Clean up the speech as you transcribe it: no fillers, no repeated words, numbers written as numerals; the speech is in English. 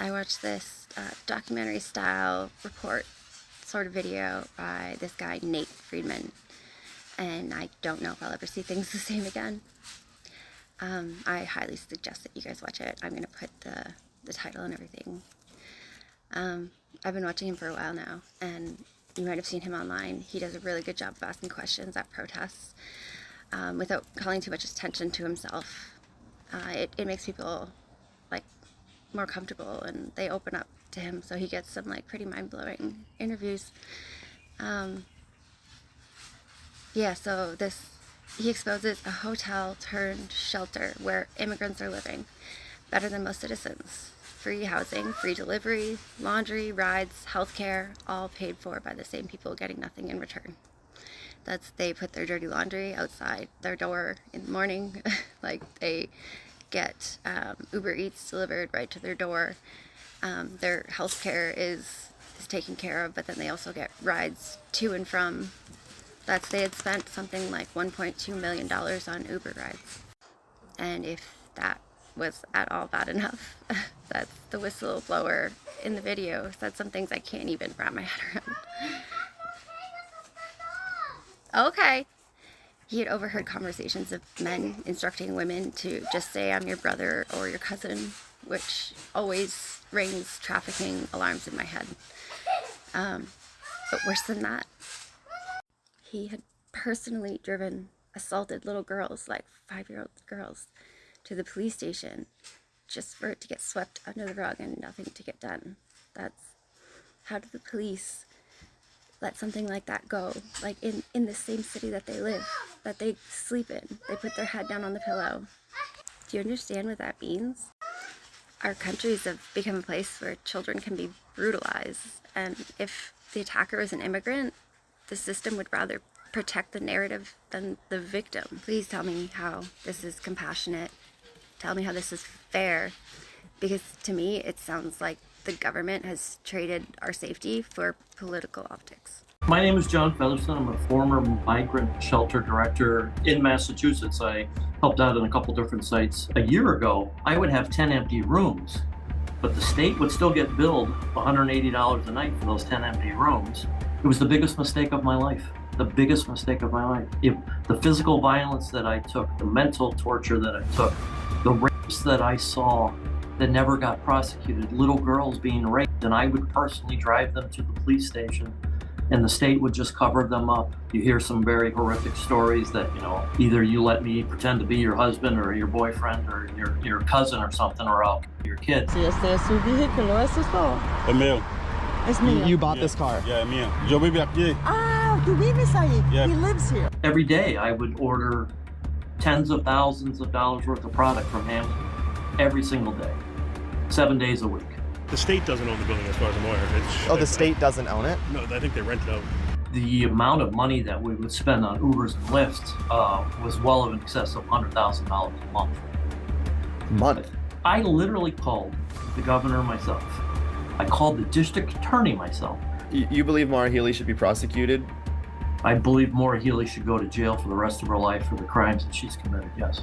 I watched this documentary style report sort of video by this guy, Nate Friedman, and I don't know if I'll ever see things the same again. I highly suggest that you guys watch it. I'm going to put the title and everything. I've been watching him for a while now, and you might have seen him online. He does a really good job of asking questions at protests without calling too much attention to himself. It makes people like more comfortable, and they open up to him, so he gets some like pretty mind-blowing interviews. So he exposes a hotel turned shelter where immigrants are living better than most citizens. Free housing, free delivery, laundry, rides, healthcare, all paid for by the same people getting nothing in return. They put their dirty laundry outside their door in the morning. Like they get Uber Eats delivered right to their door. Their healthcare is taken care of, but then they also get rides to and from. They had spent something like $1.2 million on Uber rides. And if that was at all bad enough, that's the whistleblower in the video said some things I can't even wrap my head around. Okay. He had overheard conversations of men instructing women to just say, "I'm your brother" or "your cousin," which always rings trafficking alarms in my head. But worse than that, he had personally assaulted little girls, like 5-year-old girls, to the police station just for it to get swept under the rug and nothing to get done. How did the police let something like that go? Like in the same city that they live, that they sleep in. They put their head down on the pillow. Do you understand what that means? Our countries have become a place where children can be brutalized, and if the attacker is an immigrant, the system would rather protect the narrative than the victim. Please tell me how this is compassionate. Tell me how this is fair. Because to me, it sounds like the government has traded our safety for political optics. My name is John Featherston. I'm a former migrant shelter director in Massachusetts. I helped out in a couple different sites. A year ago, I would have 10 empty rooms, but the state would still get billed $180 a night for those 10 empty rooms. It was the biggest mistake of my life. The biggest mistake of my life. The physical violence that I took, the mental torture that I took, the rapes that I saw that never got prosecuted, little girls being raped, and I would personally drive them to the police station, and the state would just cover them up. You hear some very horrific stories that, either you let me pretend to be your husband or your boyfriend or your cousin or something, or I'll kill your kid. Si este es su vehículo, ¿es usted? Es mío. Es mío. You bought this car? Yeah, es mío. Yo vivo aquí. Ah, tú vives ahí. Yeah. He lives here. Every day I would order tens of thousands of dollars worth of product from Amazon every single day, 7 days a week. The state doesn't own the building as far as I'm aware. The state doesn't own it? No, I think they rent it out. The amount of money that we would spend on Ubers and Lyfts was well in excess of $100,000 a month. Month? I literally called the governor myself. I called the district attorney myself. You believe Maura Healey should be prosecuted? I believe Maura Healey should go to jail for the rest of her life for the crimes that she's committed, yes.